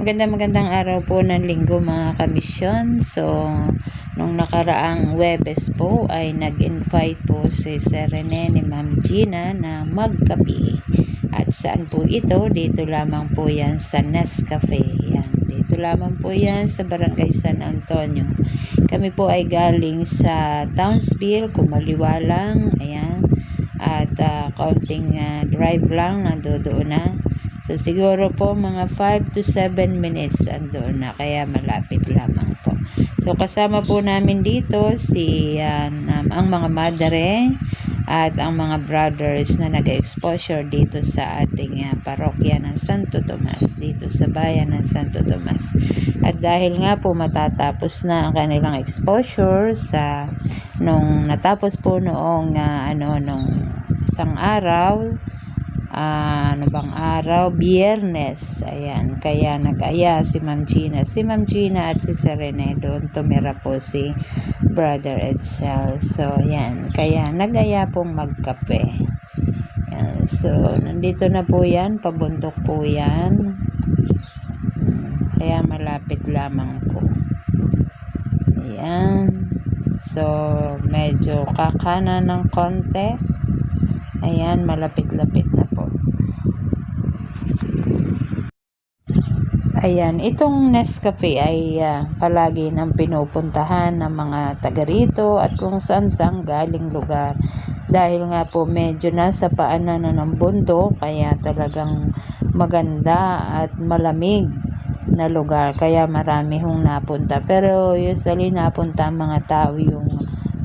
magandang araw po ng linggo mga kamisyon. So, nung nakaraang Webes po ay nag-invite po si Sir Rene ni Ma'am Gina na magkape. At saan po ito? Dito lamang po yan sa Nescafe. Yan. Dito lamang po yan sa Barangay San Antonio. Kami po ay galing sa Townsville, kumaliwa lang. Ayan. At kaunting drive lang, nandoon na. So, siguro po mga 5 to 7 minutes andoon na, kaya malapit lamang po. So, kasama po namin dito ang mga madre at ang mga brothers na nag-exposure dito sa ating parokya ng Santo Tomas, dito sa bayan ng Santo Tomas. At dahil nga po matatapos na ang kanilang exposure nung natapos po noong nung isang araw, Biyernes, ayan, kaya nag-aya si Ma'am Gina at si Sir Rene, doon tumira po si Brother Edsel. So yan, kaya nag-aya pong magkape. Yan. So nandito na po yan, pabundok po yan, kaya malapit lamang po. Ayan, so medyo kakana ng konti. Ayan, malapit-lapit na po. Ayan, itong Nescafe ay palagi nang pinupuntahan ng mga taga rito at kung saan galing lugar. Dahil nga po medyo nasa paanan na ng bundok, kaya talagang maganda at malamig na lugar. Kaya marami hong napunta. Pero usually napunta ang mga tao yung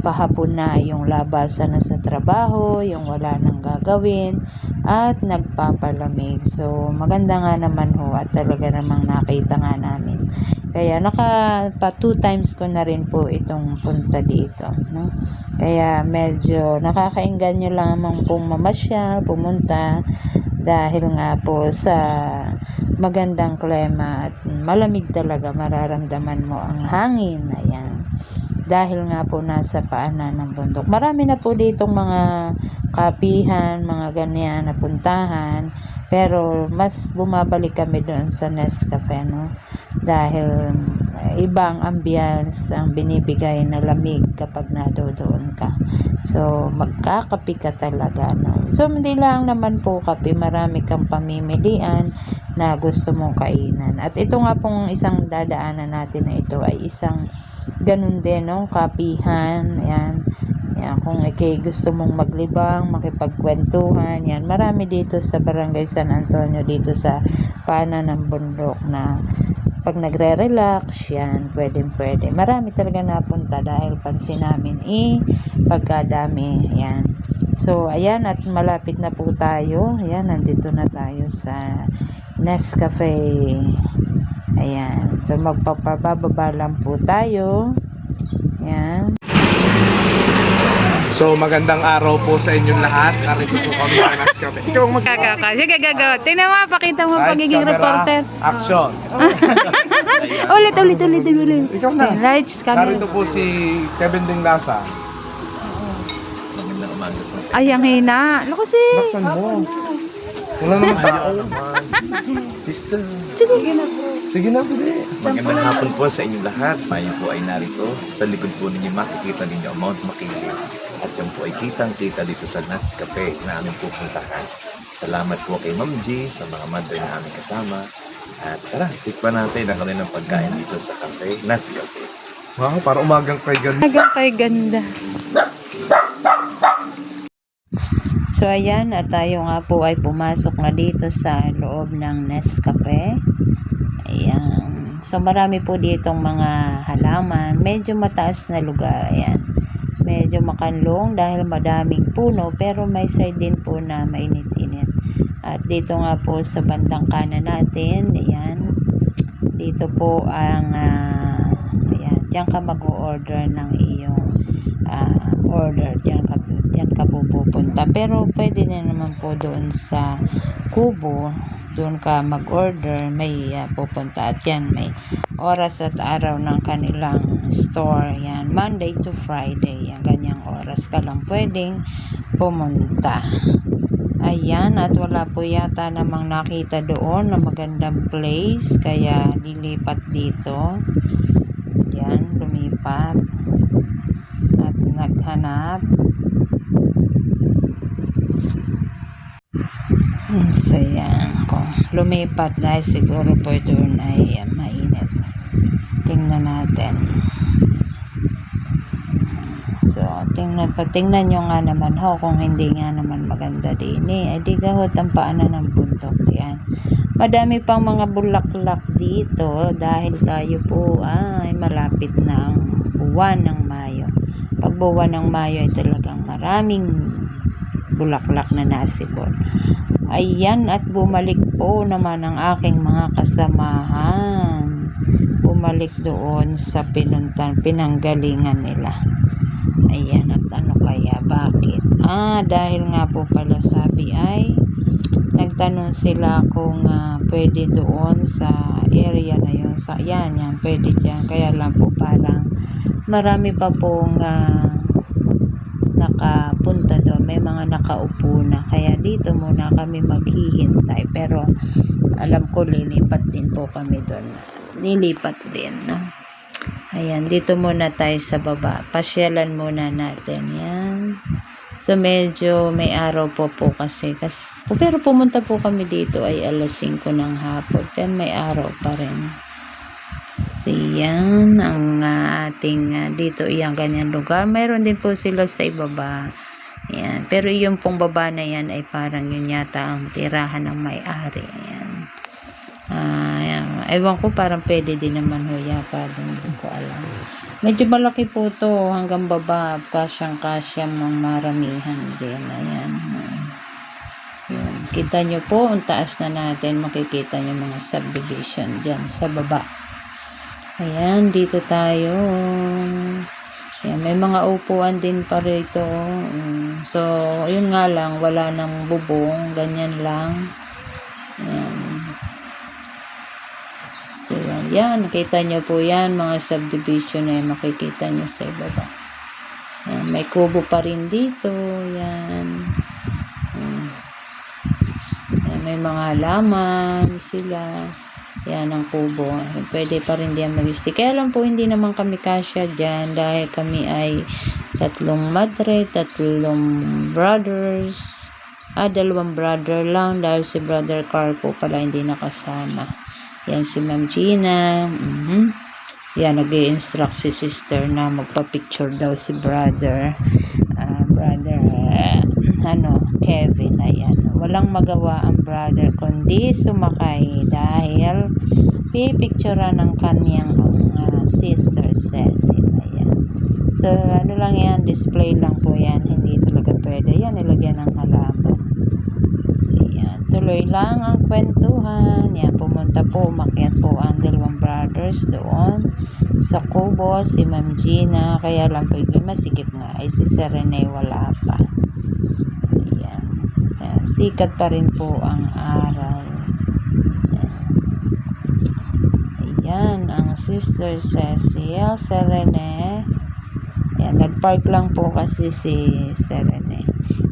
pahapon na, yung labasan na sa trabaho, yung wala nang gagawin at nagpapalamig. So maganda nga naman ho at talaga namang nakita nga namin. Kaya pa 2 times ko na rin po itong punta dito, no? Kaya medyo nakakainggan nyo lamang pong mamasyal, pumunta, dahil nga po sa magandang klima at malamig talaga, mararamdaman mo ang hangin. Ayan, dahil nga po nasa paanan ng bundok. Marami na po ditong mga kapihan, mga ganyan na puntahan, pero mas bumabalik kami doon sa Nescafe, no? Dahil ibang ambience ang binibigay na lamig kapag nadoon ka. So magkakape ka talaga, no? So hindi lang naman po kape, marami kang pamimilian na gusto mong kainan. At ito nga pong isang dadaanan natin na ito ay isang ganun din, no? Kapihan. Ayan. Yan, kung gusto mong maglibang, makipagkwentuhan, yan, marami dito sa Barangay San Antonio, dito sa paanan ng bundok, na pag nagre-relax, yan, pwede. Marami talaga napunta dahil pansin namin pagkadami. Yan. So, ayan, at malapit na po tayo. Ayan, nandito na tayo sa Nescafe. Ayan. So, magpapababa lang po tayo. Ayan. So magandang araw po sa inyong lahat. Narito po kami sa Nescafe. Ikaw ang Sige, gagawa. Tingnan mo, pakita mo pagiging reporter. Action. Ulit. Ikaw na. Lights, camera. Narito po si Kevin Dinglasa. Magandang umaga po. Ay, ang hina. Lukusin. Baksan mo. Wala naman tayo. Sister. Sige na, pwede. Magandang hapon po sa inyong lahat. Tayo po ay narito. Sa likod po ninyo makikita ninyo ang Mount Makiling. At yan po ay kitang-kita dito sa Nescafe na aming pupuntahan. Salamat po kay Ma'am G sa mga madre na aming kasama. At tara, tikpan natin ang kanilang pagkain dito sa cafe Nescafe. Wow, para umagang kay ganda. Umagang kay ganda. So ayan, at tayo nga po ay pumasok na dito sa loob ng Nescafe. Ayan. So marami po ditong mga halaman. Medyo mataas na lugar. Ayan. Medyo makanlong dahil madaming puno, pero may side din po na mainit-init. At dito nga po sa bandang kanan natin, ayan, dito po ang ayan, diyan ka mag-order ng iyong order, diyan ka po pupunta. Pero pwede na naman po doon sa Kubo, doon ka mag-order, may pupunta. At yan, may oras at araw ng kanilang store. Yan, Monday to Friday. Yan, ganyang oras ka lang pwedeng pumunta. Ayan, at wala po yata namang nakita doon na magandang place, kaya lilipat dito. Ayan, lumipat at naghanap. So yan, kung lumipat dahil siguro po doon ay mainit. Tingnan natin. So, tingnan nyo nga naman ho, kung hindi nga naman maganda din eh. Ay di gahot ang paanan ng bundok. Yan. Madami pang mga bulaklak dito dahil tayo po ay malapit na ang buwan ng Mayo. Pag buwan ng Mayo ay talagang maraming bulaklak na nasibol. Ayan, at bumalik po naman ang aking mga kasamahan. Bumalik doon sa pinanggalingan nila. Ayan, at ano kaya, bakit? Dahil nga po pala sabi ay nagtanong sila kung pwede doon sa area na yun. Yan, pwede dyan. Kaya lang po parang marami pa pong nakapunta doon. May mga nakaupo na. Kaya dito muna kami maghihintay. Pero alam ko lilipat din po kami doon. Lilipat din, no? Ayan, dito muna tayo sa baba. Pasyalan muna natin. Yan. So, medyo may araw po kasi. Pero pumunta po kami dito ay alas 5 ng hapon. Pero may araw pa rin. So, yan ang ating dito iyang ganyan lugar. Mayroon din po sila sa ibaba. Yan. Pero yung pong baba na yan ay parang yun yata ang tirahan ng may-ari. Yan. Ewan ko, parang pwede din naman ho yata. Hindi ko alam. Medyo malaki po to hanggang baba. Kasyang-kasya mga maramihan din. Ayan. Ayan. Kita nyo po, ang taas na natin. Makikita nyo mga subdivision dyan sa baba. Ayan, dito tayo. Ayan, may mga upuan din pa rito. So, yun nga lang, wala nang bubong. Ganyan lang. Ayan. So, yan, nakita nyo po yan, mga subdivision na yan, makikita nyo sa ibaba. Yan, may kubo pa rin dito, yan. Yan, may mga halaman sila, yan ang kubo. Pwede pa rin diyan mag-stay. Kaya lang po, hindi naman kami kasya dyan, dahil kami ay 3 madre, 3 brothers, 2 brother lang, dahil si brother Carl po pala hindi nakasama. Yan si Ma'am Gina. Yan, nag-i-instruct si sister na magpa-picture daw si brother. Kevin. Ayan. Walang magawa ang brother kundi sumakay dahil pipicturean ng kanyang sister Cecil. Ayan. So, ano lang yan, display lang po yan. Hindi talaga pwede. Yan, nilagyan ng halaman. So, yan. Tuloy lang ang kwentuhan. Yan, pumunta po, umakyat po ang 2 brothers doon sa kubo, si Ma'am Gina. Kaya lang po, masikip nga. Ay, si Sir Rene wala pa. Yan. Sikat pa rin po ang araw. Ayan, ang Sister Cecil, Sir Rene. Ayan, nag-park lang po kasi si Sir Rene.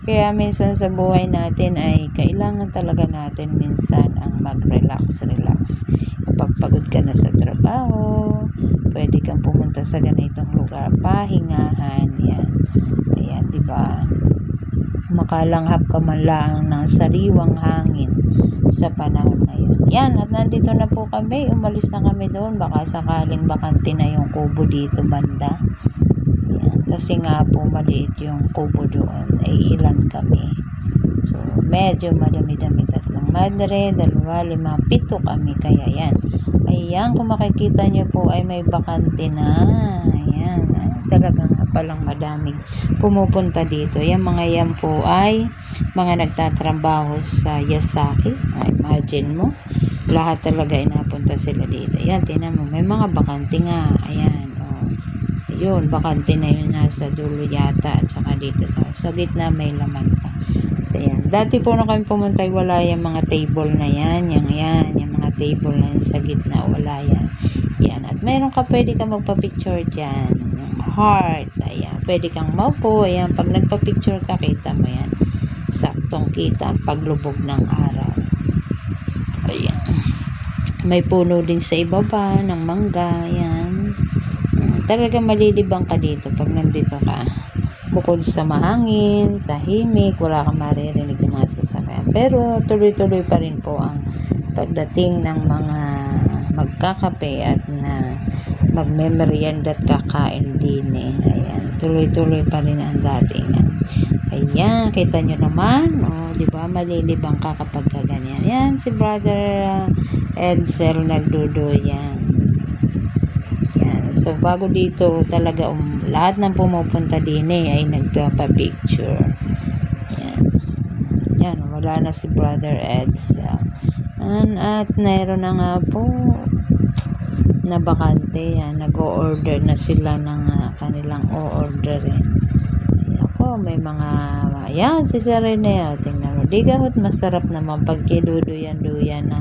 Kaya minsan sa buhay natin ay kailangan talaga natin minsan ang mag-relax. Kapag pagod ka na sa trabaho, pwede kang pumunta sa ganitong lugar, pahingahan, yan. Ayan, diba? Makalanghap ka man lang ng sariwang hangin sa panahon ngayon. Yan, at nandito na po kami. Umalis na kami doon. Baka sakaling bakante na yung kubo dito banda. Yan, kasi nga po maliit yung kubo doon. Ay ilan kami. So, medyo madami-dami. 3 madre, 2, 5, 7 kami. Kaya yan. Ayan, kung makikita nyo po ay may bakante na. Ayan, talagang palang madaming pumupunta dito. Yan mga yan po ay mga nagtatrabaho sa Yasaki. Imagine mo, lahat talaga inapunta sila dito. Yan, tinan mo, may mga bakante nga. Ayan, yun, bakante na yun nasa dulo yata at saka dito sa gitna may laman pa. So yan, dati po na kami pumunta, wala yung mga table na yan, yung mga table na yan sa gitna, wala yan. Yan, at meron ka, pwede ka magpa-picture dyan, yung heart, ayan, pwede kang maupo, ayan, pag nagpa-picture ka, kita mo yan. saktong kita ang paglubog ng araw. Ayan. May puno din sa ibaba ng mangga. Yan. Talaga malilibang ka dito pag nandito ka. Bukod sa mahangin, tahimik, wala kang maririnig ng mga sasakyan. Pero tuloy-tuloy pa rin po ang pagdating ng mga magkakape at na magmemerienda at kakain din eh. Ayan, tuloy-tuloy pa rin ang datingan. Ayan, kita nyo naman, di ba, malilibang ka kapag ganyan. Yan, si Brother Edsel nagduduyan. Yan, so bago dito talaga lahat ng pumupunta din ay nagpapapicture. Yan. Yan, wala na si Brother Edsel. At mayroon na nga po na bakante. Yan, nag-o-order na sila ng kanilang o-orderin. Ako, may mga yan, si Serene, tingnan mo, di gahot masarap naman pag kiduduyan-duyan na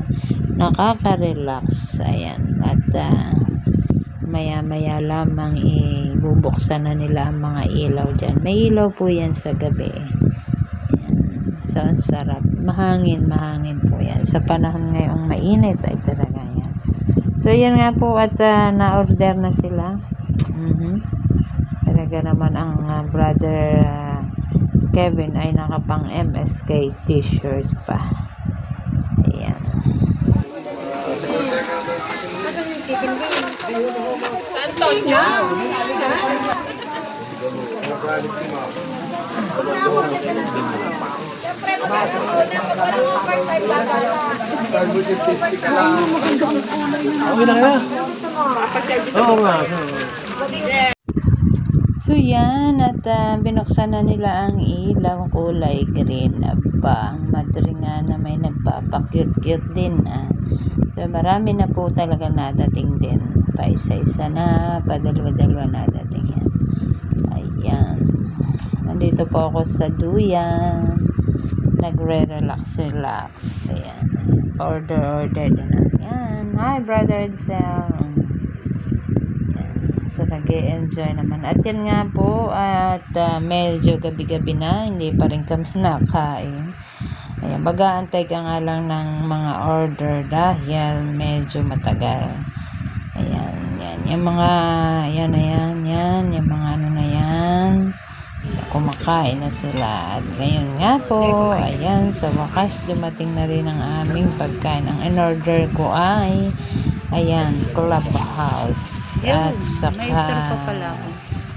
nakaka-relax. Ayan, at maya-maya lamang ibubuksan na nila ang mga ilaw dyan. May ilaw po yan sa gabi. Ayan. So, ang sarap. Mahangin po yan. Sa panahon ngayong mainit ay talaga yan. So, yan nga po at na-order na sila. Talaga naman ang brother Kevin ay nakapang MSK t-shirt pa. Ayan. Antonio. So yan, at binuksan na nila ang ilaw kulay green. Aba, ang madre nga na may nagpapakyut-kyut din. So marami na po talaga nadating din. Pa-isa-isa na, padalwa-dalwa nadating yan. Ayan. Nandito po ako sa duyan. Nagre-relax. Ayan. Order din. Ayan. Hi, Brother Edsel. So, nag-e-enjoy naman. At yan nga po, at medyo gabi-gabi na, hindi pa rin kami nakain. Ayan, mag-aantay ka nga lang ng mga order dahil medyo matagal. Ayan, yung mga, yung mga ano na yan, kumakain na sila. At ngayon nga po, ayan, sa wakas, dumating na rin ang aming pagkain. Ang in-order ko ay ayan, Clubhouse at saka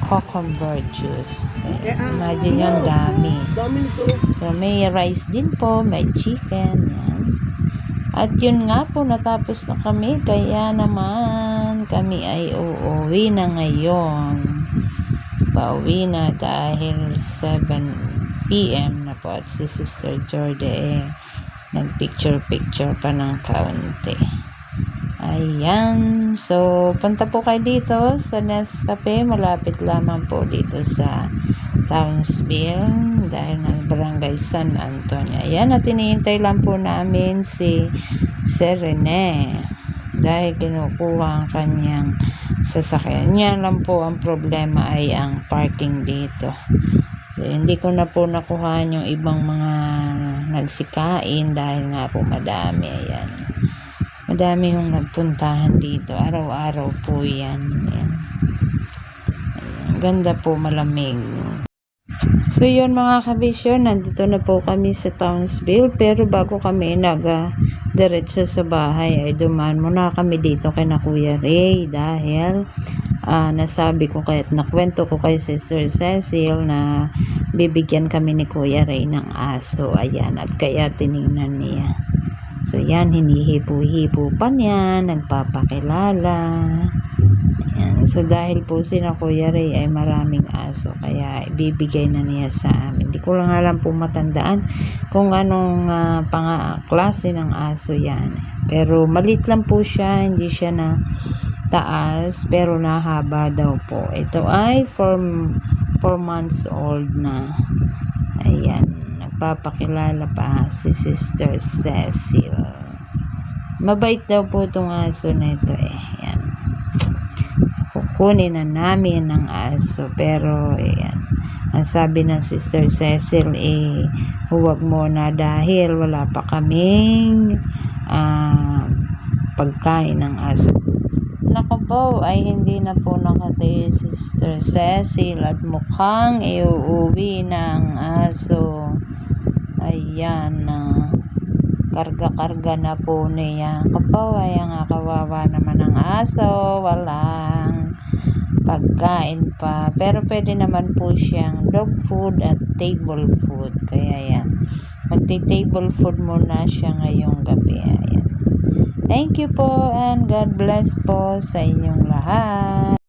cucumber juice. Ayan. Imagine yun, dami. So, may rice din po, may chicken. Ayan. At yun nga po, natapos na kami. Kaya naman, kami ay uuwi na ngayon. Pauwi na dahil 7 PM na po. At si Sister Jordan nagpicture-picture pa ng kaunti. Ayan. So, punta po kayo dito sa Nescafe. Malapit lamang po dito sa Townsville dahil ng Barangay San Antonio. Ayan. At iniintay lang po namin si Serene dahil kinukuha ang kanyang sasakyan. Yan lang po ang problema ay ang parking dito. So, hindi ko na po nakuhaan yung ibang mga nagsikain dahil nga po madami. Ayan. Madami yung nagpuntahan dito. Araw-araw po yan. Ayan. Ayan. Ganda po, malamig. So yun mga kabisyon, nandito na po kami sa Townsville. Pero bago kami diretso sa bahay, ay dumaan muna kami dito kay na Kuya Ray. Dahil nasabi ko kaya't nakwento ko kay Sister Cecil na bibigyan kami ni Kuya Ray ng aso. Ayan, at kaya tiningnan niya. So, yan, hinihipo-hipo pa niya, nagpapakilala. Ayan. So, dahil po sina Kuya Ray ay maraming aso, kaya ibibigay na niya sa amin. Hindi ko lang alam po matandaan kung anong klase ng aso yan. Pero, malit lang po siya, hindi siya na taas, pero nahaba daw po. Ito ay 4 months old na. Ayan. Papakilala pa si Sister Cecil. Mabait daw po itong aso na ito eh. Yan. kunin na namin ng aso. Pero ayan, ang sabi ng Sister Cecil, huwag muna dahil wala pa kaming pagkain ng aso. Naku po, ay hindi na po nakatayo si Sister Cecil at mukhang iuuwi ng aso. Ayan na. Karga-karga na po niya. Kapaw, ay nga kawawa naman ang aso. Walang pagkain pa. Pero pwede naman po siyang dog food at table food. Kaya yan. Magti-table food muna siya ngayong gabi. Ayan. Thank you po and God bless po sa inyong lahat.